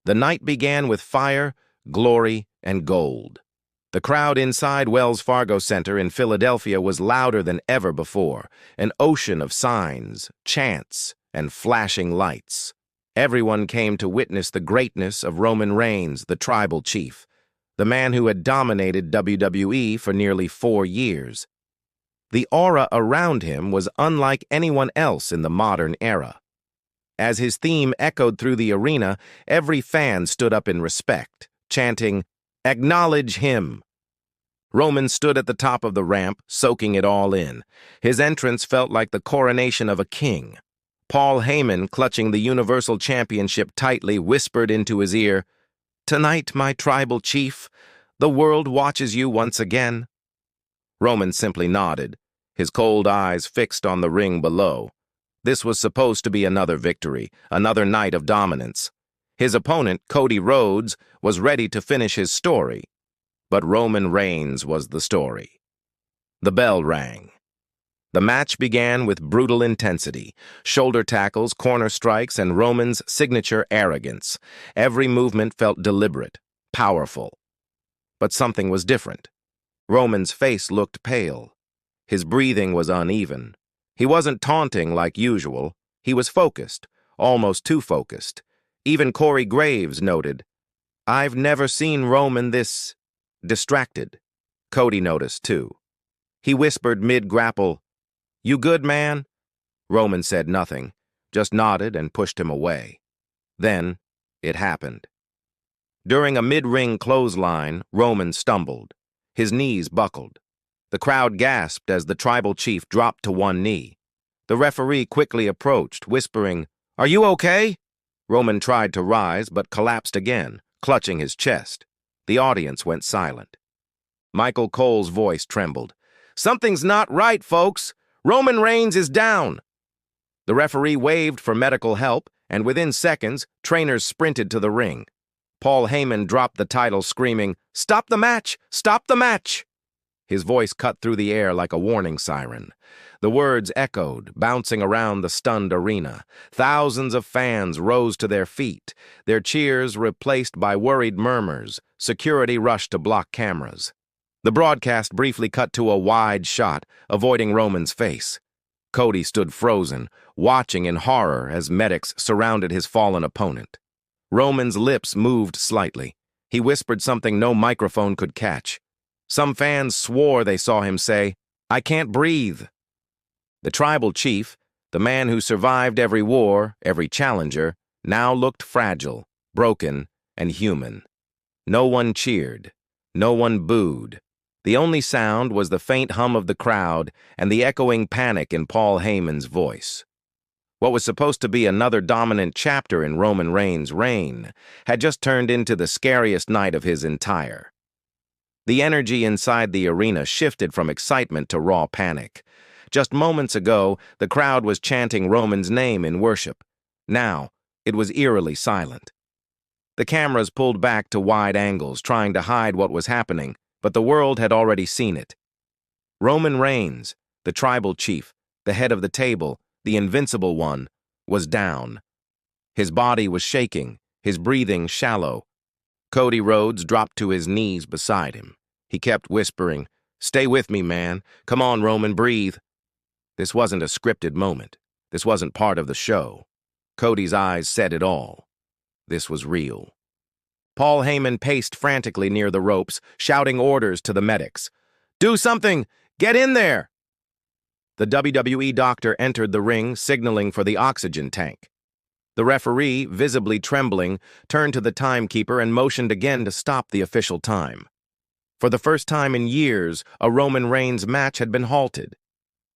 The night began with fire, glory, and gold. The crowd inside Wells Fargo Center in Philadelphia was louder than ever before, an ocean of signs, chants, and flashing lights. Everyone came to witness the greatness of Roman Reigns, the tribal chief, the man who had dominated WWE for nearly 4 years. The aura around him was unlike anyone else in the modern era. As his theme echoed through the arena, every fan stood up in respect, chanting, "Acknowledge him." Roman stood at the top of the ramp, soaking it all in. His entrance felt like the coronation of a king. Paul Heyman, clutching the Universal Championship tightly, whispered into his ear, "Tonight, my tribal chief, the world watches you once again." Roman simply nodded, his cold eyes fixed on the ring below. This was supposed to be another victory, another night of dominance. His opponent, Cody Rhodes, was ready to finish his story. But Roman Reigns was the story. The bell rang. The match began with brutal intensity, shoulder tackles, corner strikes, and Roman's signature arrogance. Every movement felt deliberate, powerful. But something was different. Roman's face looked pale. His breathing was uneven. He wasn't taunting like usual. He was focused, almost too focused. Even Corey Graves noted, "I've never seen Roman this distracted." Cody noticed, too. He whispered mid-grapple, "You good, man?" Roman said nothing, just nodded and pushed him away. Then, it happened. During a mid-ring clothesline, Roman stumbled. His knees buckled. The crowd gasped as the tribal chief dropped to one knee. The referee quickly approached, whispering, "Are you okay?" Roman tried to rise, but collapsed again, clutching his chest. The audience went silent. Michael Cole's voice trembled. "Something's not right, folks. Roman Reigns is down." The referee waved for medical help, and within seconds, trainers sprinted to the ring. Paul Heyman dropped the title, screaming, "Stop the match! Stop the match!" His voice cut through the air like a warning siren. The words echoed, bouncing around the stunned arena. Thousands of fans rose to their feet, their cheers replaced by worried murmurs. Security rushed to block cameras. The broadcast briefly cut to a wide shot, avoiding Roman's face. Cody stood frozen, watching in horror as medics surrounded his fallen opponent. Roman's lips moved slightly. He whispered something no microphone could catch. Some fans swore they saw him say, "I can't breathe." The tribal chief, the man who survived every war, every challenger, now looked fragile, broken, and human. No one cheered. No one booed. The only sound was the faint hum of the crowd and the echoing panic in Paul Heyman's voice. What was supposed to be another dominant chapter in Roman Reigns' reign had just turned into the scariest night of his entire. The energy inside the arena shifted from excitement to raw panic. Just moments ago, the crowd was chanting Roman's name in worship. Now, it was eerily silent. The cameras pulled back to wide angles, trying to hide what was happening, but the world had already seen it. Roman Reigns, the tribal chief, the head of the table, the invincible one, was down. His body was shaking, his breathing shallow. Cody Rhodes dropped to his knees beside him. He kept whispering, "Stay with me, man. Come on, Roman, breathe." This wasn't a scripted moment. This wasn't part of the show. Cody's eyes said it all. This was real. Paul Heyman paced frantically near the ropes, shouting orders to the medics. "Do something! Get in there!" The WWE doctor entered the ring, signaling for the oxygen tank. The referee, visibly trembling, turned to the timekeeper and motioned again to stop the official time. For the first time in years, a Roman Reigns match had been halted.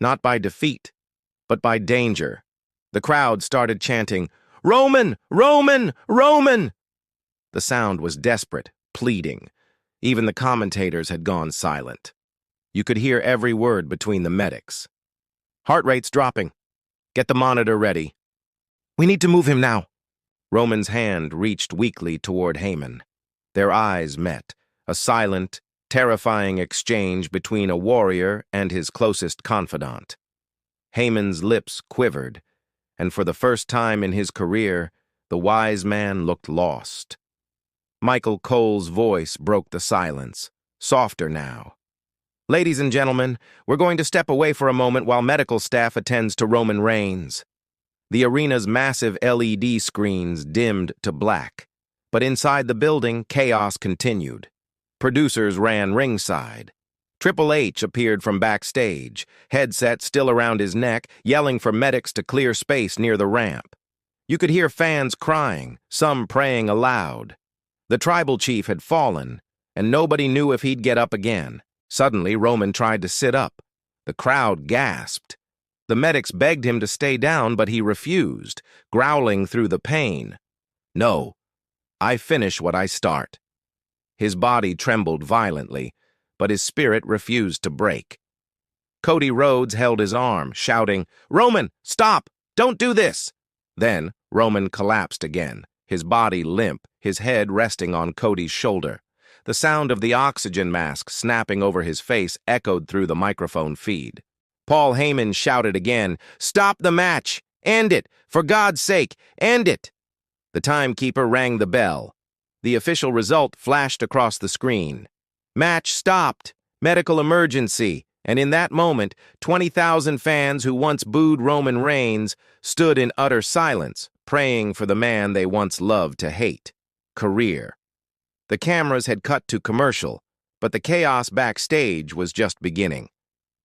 Not by defeat, but by danger. The crowd started chanting, "Roman! Roman! Roman!" The sound was desperate, pleading. Even the commentators had gone silent. You could hear every word between the medics. "Heart rate's dropping. Get the monitor ready. We need to move him now." Roman's hand reached weakly toward Heyman. Their eyes met, a silent, terrifying exchange between a warrior and his closest confidant. Heyman's lips quivered, and for the first time in his career, The wise man looked lost. Michael Cole's voice broke the silence, softer now. "Ladies and gentlemen, we're going to step away for a moment while medical staff attends to Roman Reigns." The arena's massive LED screens dimmed to black, but inside the building, chaos continued. Producers ran ringside. Triple H appeared from backstage, headset still around his neck, yelling for medics to clear space near the ramp. You could hear fans crying, some praying aloud. The tribal chief had fallen, and nobody knew if he'd get up again. Suddenly, Roman tried to sit up. The crowd gasped. The medics begged him to stay down, but he refused, growling through the pain. "No, I finish what I start." His body trembled violently, but his spirit refused to break. Cody Rhodes held his arm, shouting, "Roman, stop! Don't do this!" Then Roman collapsed again, his body limp, his head resting on Cody's shoulder. The sound of the oxygen mask snapping over his face echoed through the microphone feed. Paul Heyman shouted again, "Stop the match! End it! For God's sake, end it!" The timekeeper rang the bell. The official result flashed across the screen. Match stopped. Medical emergency. And in that moment, 20,000 fans who once booed Roman Reigns stood in utter silence, praying for the man they once loved to hate. Career. The cameras had cut to commercial, but the chaos backstage was just beginning.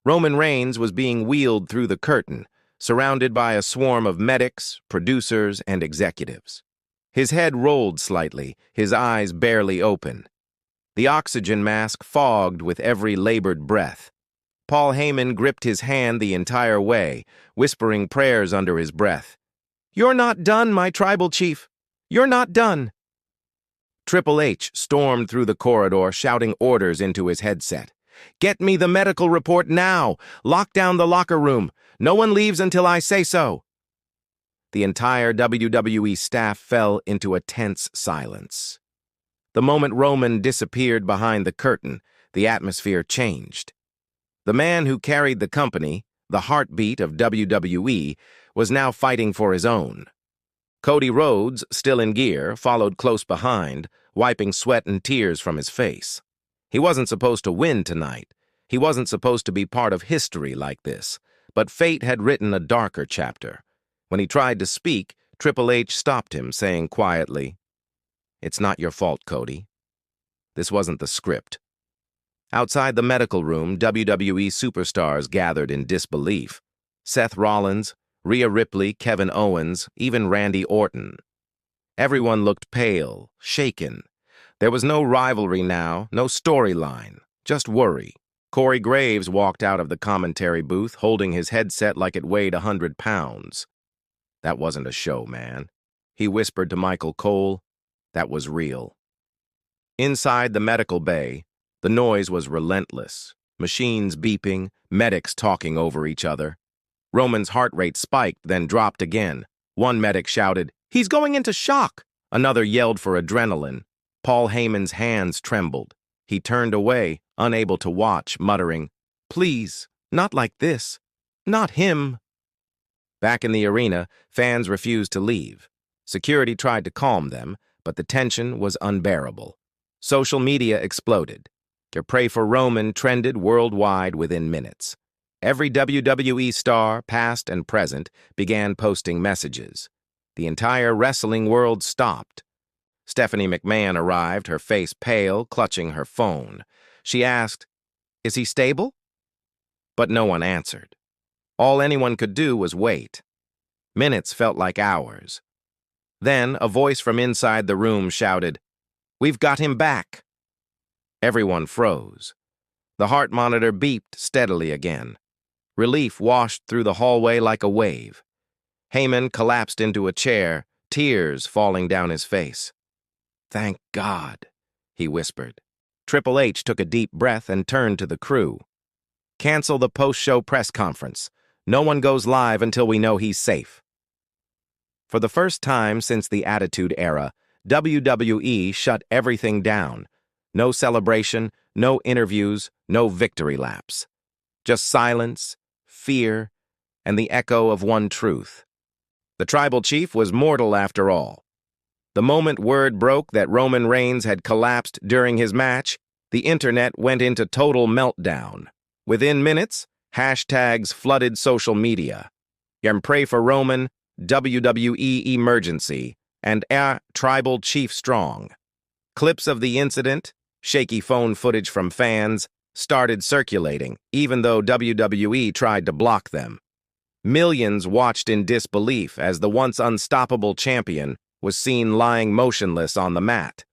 Roman Reigns was being wheeled through the curtain, surrounded by a swarm of medics, producers, and executives. His head rolled slightly, his eyes barely open. The oxygen mask fogged with every labored breath. Paul Heyman gripped his hand the entire way, whispering prayers under his breath. "You're not done, my tribal chief. You're not done." Triple H stormed through the corridor, shouting orders into his headset. "Get me the medical report now! Lock down the locker room! No one leaves until I say so!" The entire WWE staff fell into a tense silence. The moment Roman disappeared behind the curtain, the atmosphere changed. The man who carried the company, the heartbeat of WWE, was now fighting for his own. Cody Rhodes, still in gear, followed close behind, wiping sweat and tears from his face. He wasn't supposed to win tonight. He wasn't supposed to be part of history like this, but fate had written a darker chapter. When he tried to speak, Triple H stopped him, saying quietly, "It's not your fault, Cody. This wasn't the script." Outside the medical room, WWE superstars gathered in disbelief. Seth Rollins, Rhea Ripley, Kevin Owens, even Randy Orton. Everyone looked pale, shaken. There was no rivalry now, no storyline, just worry. Corey Graves walked out of the commentary booth, holding his headset like it weighed 100 pounds. "That wasn't a show, man," he whispered to Michael Cole. "That was real." Inside the medical bay, the noise was relentless. Machines beeping, medics talking over each other. Roman's heart rate spiked, then dropped again. One medic shouted, "He's going into shock!" Another yelled for adrenaline. Paul Heyman's hands trembled. He turned away, unable to watch, muttering, "Please, not like this. Not him." Back in the arena, fans refused to leave. Security tried to calm them, but the tension was unbearable. Social media exploded. Your pray for Roman trended worldwide within minutes. Every WWE star, past and present, began posting messages. The entire wrestling world stopped. Stephanie McMahon arrived, her face pale, clutching her phone. She asked, "Is he stable?" But no one answered. All anyone could do was wait. Minutes felt like hours. Then a voice from inside the room shouted, "We've got him back." Everyone froze. The heart monitor beeped steadily again. Relief washed through the hallway like a wave. Heyman collapsed into a chair, tears falling down his face. "Thank God," he whispered. Triple H took a deep breath and turned to the crew. "Cancel the post-show press conference. No one goes live until we know he's safe." For the first time since the Attitude Era, WWE shut everything down. No celebration, no interviews, no victory laps. Just silence, fear, and the echo of one truth. The tribal chief was mortal after all. The moment word broke that Roman Reigns had collapsed during his match, the internet went into total meltdown. Within minutes, hashtags flooded social media. Pray for Roman, WWE Emergency, and Tribal Chief Strong. Clips of the incident, shaky phone footage from fans, started circulating, even though WWE tried to block them. Millions watched in disbelief as the once unstoppable champion was seen lying motionless on the mat.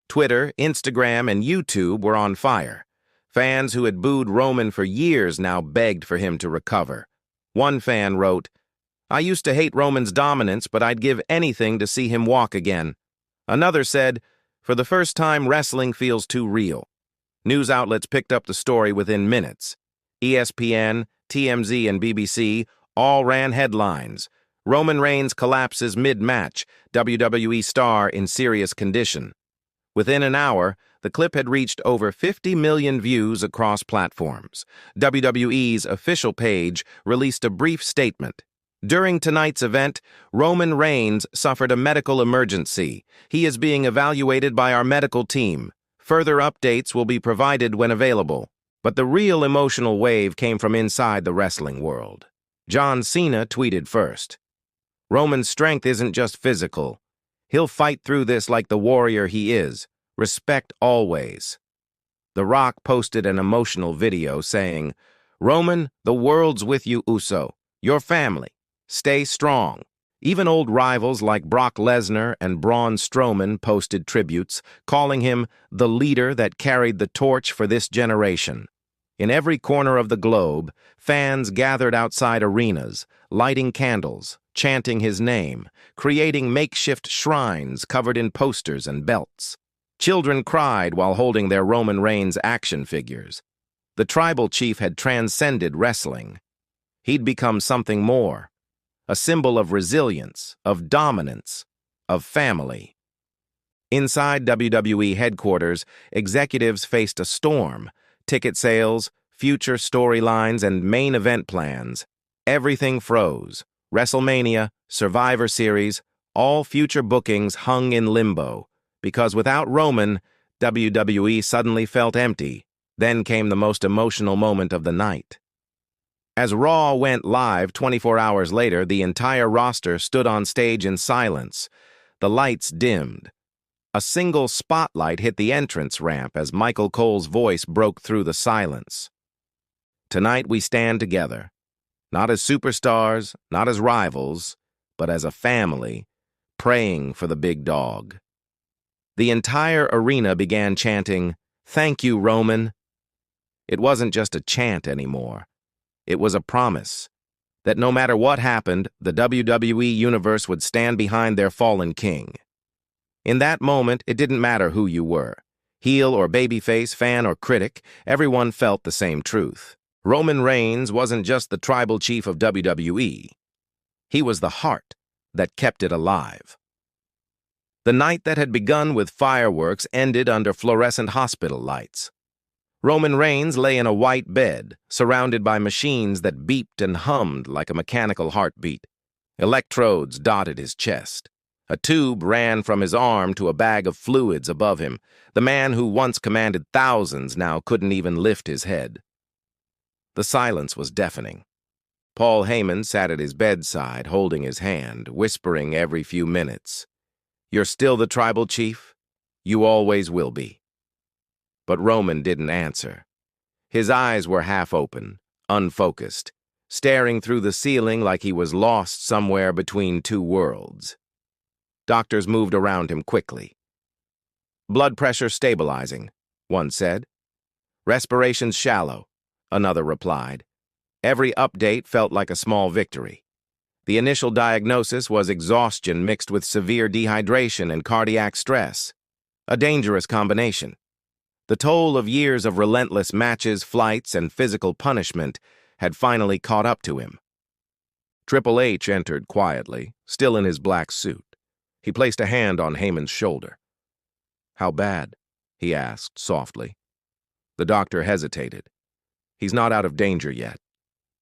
Twitter, Instagram, and YouTube were on fire. Fans who had booed Roman for years now begged for him to recover. One fan wrote, "I used to hate Roman's dominance, but I'd give anything to see him walk again." Another said, "For the first time, wrestling feels too real." News outlets picked up the story within minutes. ESPN, TMZ, and BBC all ran headlines. Roman Reigns collapses mid-match, WWE star in serious condition. Within an hour, the clip had reached over 50 million views across platforms. WWE's official page released a brief statement. During tonight's event, Roman Reigns suffered a medical emergency. He is being evaluated by our medical team. Further updates will be provided when available. But the real emotional wave came from inside the wrestling world. John Cena tweeted first. "Roman's strength isn't just physical. He'll fight through this like the warrior he is. Respect always." The Rock posted an emotional video saying, "Roman, the world's with you, Uso. Your family. Stay strong." Even old rivals like Brock Lesnar and Braun Strowman posted tributes, calling him the leader that carried the torch for this generation. In every corner of the globe, fans gathered outside arenas, lighting candles, chanting his name, creating makeshift shrines covered in posters and belts. Children cried while holding their Roman Reigns action figures. The tribal chief had transcended wrestling. He'd become something more, a symbol of resilience, of dominance, of family. Inside WWE headquarters, executives faced a storm. Ticket sales, future storylines, and main event plans. Everything froze. WrestleMania, Survivor Series, all future bookings hung in limbo. Because without Roman, WWE suddenly felt empty. Then came the most emotional moment of the night. As Raw went live 24 hours later, the entire roster stood on stage in silence. The lights dimmed. A single spotlight hit the entrance ramp as Michael Cole's voice broke through the silence. "Tonight we stand together, not as superstars, not as rivals, but as a family, praying for the big dog." The entire arena began chanting, "Thank you, Roman." It wasn't just a chant anymore. It was a promise that no matter what happened, the WWE Universe would stand behind their fallen king. In that moment, it didn't matter who you were. Heel or babyface, fan or critic, everyone felt the same truth. Roman Reigns wasn't just the tribal chief of WWE. He was the heart that kept it alive. The night that had begun with fireworks ended under fluorescent hospital lights. Roman Reigns lay in a white bed, surrounded by machines that beeped and hummed like a mechanical heartbeat. Electrodes dotted his chest. A tube ran from his arm to a bag of fluids above him. The man who once commanded thousands now couldn't even lift his head. The silence was deafening. Paul Heyman sat at his bedside, holding his hand, whispering every few minutes, "You're still the tribal chief? You always will be." But Roman didn't answer. His eyes were half open, unfocused, staring through the ceiling like he was lost somewhere between two worlds. Doctors moved around him quickly. "Blood pressure stabilizing," one said. "Respiration's shallow," another replied. Every update felt like a small victory. The initial diagnosis was exhaustion mixed with severe dehydration and cardiac stress. A dangerous combination. The toll of years of relentless matches, flights, and physical punishment had finally caught up to him. Triple H entered quietly, still in his black suit. He placed a hand on Heyman's shoulder. "How bad?" he asked softly. The doctor hesitated. "He's not out of danger yet."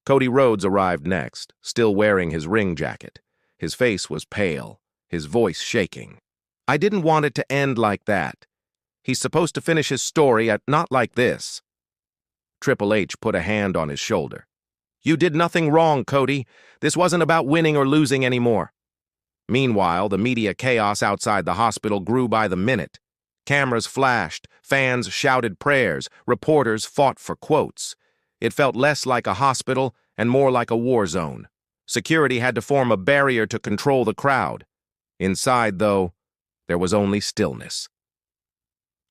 Cody Rhodes arrived next, still wearing his ring jacket. His face was pale, his voice shaking. I didn't want it to end like that. He's supposed to finish his story not like this. Triple H put a hand on his shoulder. You did nothing wrong, Cody. This wasn't about winning or losing anymore. Meanwhile, the media chaos outside the hospital grew by the minute. Cameras flashed, fans shouted prayers, reporters fought for quotes. It felt less like a hospital and more like a war zone. Security had to form a barrier to control the crowd. Inside, though, there was only stillness.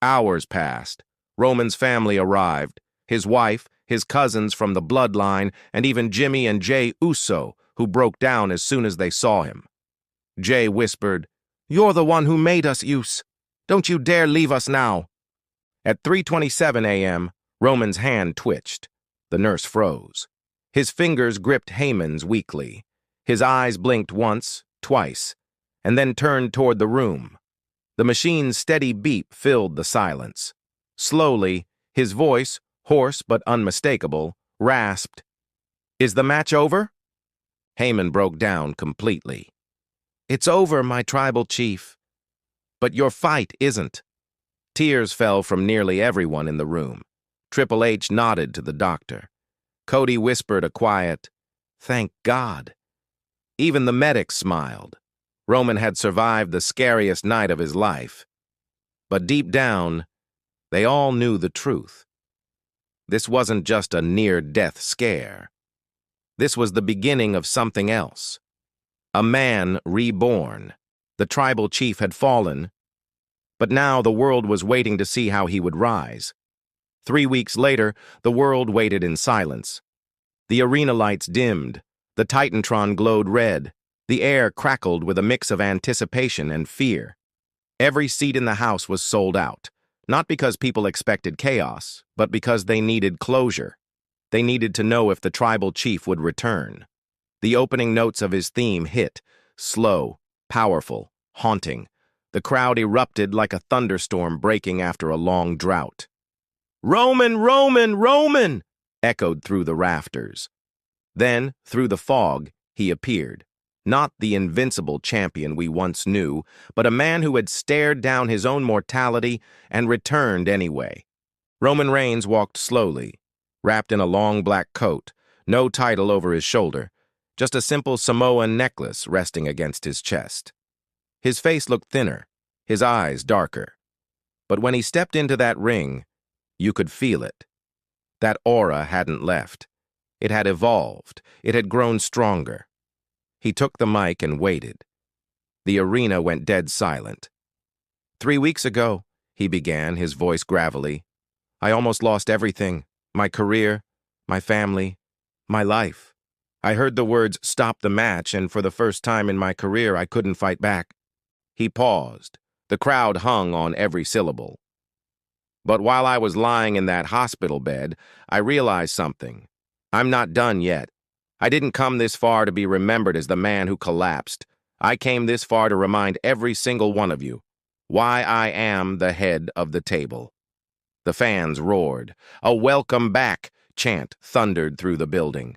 Hours passed. Roman's family arrived. His wife, his cousins from the bloodline, and even Jimmy and Jey Uso, who broke down as soon as they saw him. Jey whispered, "You're the one who made us, Uso. Don't you dare leave us now." At 3:27 a.m., Roman's hand twitched. The nurse froze. His fingers gripped Heyman's weakly. His eyes blinked once, twice, and then turned toward the room. The machine's steady beep filled the silence. Slowly, his voice, hoarse but unmistakable, rasped, "Is the match over?" Heyman broke down completely. "It's over, my tribal chief. But your fight isn't." Tears fell from nearly everyone in the room. Triple H nodded to the doctor. Cody whispered a quiet, "Thank God." Even the medics smiled. Roman had survived the scariest night of his life. But deep down, they all knew the truth. This wasn't just a near-death scare. This was the beginning of something else. A man reborn. The tribal chief had fallen, but now the world was waiting to see how he would rise. 3 weeks later, the world waited in silence. The arena lights dimmed. The Titantron glowed red. The air crackled with a mix of anticipation and fear. Every seat in the house was sold out, not because people expected chaos, but because they needed closure. They needed to know if the tribal chief would return. The opening notes of his theme hit, slow, powerful, haunting. The crowd erupted like a thunderstorm breaking after a long drought. "Roman, Roman, Roman!" echoed through the rafters. Then, through the fog, he appeared. Not the invincible champion we once knew, but a man who had stared down his own mortality and returned anyway. Roman Reigns walked slowly, wrapped in a long black coat, no title over his shoulder, just a simple Samoan necklace resting against his chest. His face looked thinner, his eyes darker. But when he stepped into that ring, you could feel it. That aura hadn't left. It had evolved. It had grown stronger. He took the mic and waited. The arena went dead silent. 3 weeks ago, he began, his voice gravelly, I almost lost everything. My career, my family, my life. I heard the words, "Stop the match," and for the first time in my career, I couldn't fight back. He paused. The crowd hung on every syllable. But while I was lying in that hospital bed, I realized something. I'm not done yet. I didn't come this far to be remembered as the man who collapsed. I came this far to remind every single one of you why I am the head of the table. The fans roared. A "welcome back" chant thundered through the building.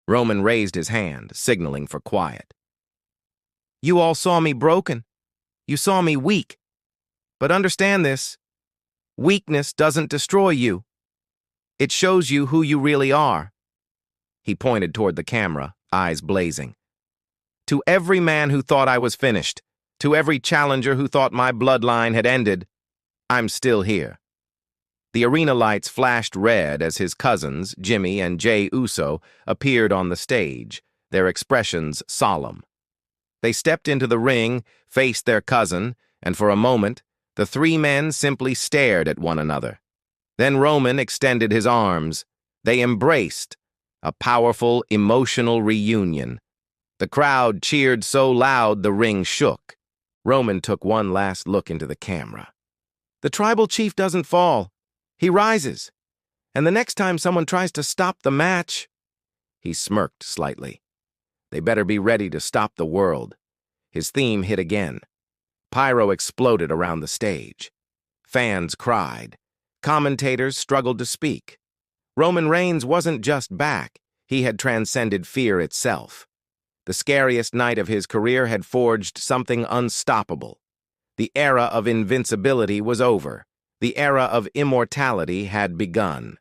Roman raised his hand, signaling for quiet. You all saw me broken. You saw me weak. But understand this. Weakness doesn't destroy you. It shows you who you really are. He pointed toward the camera, eyes blazing. To every man who thought I was finished, to every challenger who thought my bloodline had ended, I'm still here. The arena lights flashed red as his cousins, Jimmy and Jey Uso, appeared on the stage, their expressions solemn. They stepped into the ring, faced their cousin, and for a moment, the three men simply stared at one another. Then Roman extended his arms. They embraced, a powerful, emotional reunion. The crowd cheered so loud the ring shook. Roman took one last look into the camera. The tribal chief doesn't fall. He rises. And the next time someone tries to stop the match, he smirked slightly. They better be ready to stop the world. His theme hit again. Pyro exploded around the stage. Fans cried. Commentators struggled to speak. Roman Reigns wasn't just back. He had transcended fear itself. The scariest night of his career had forged something unstoppable. The era of invincibility was over. The era of immortality had begun.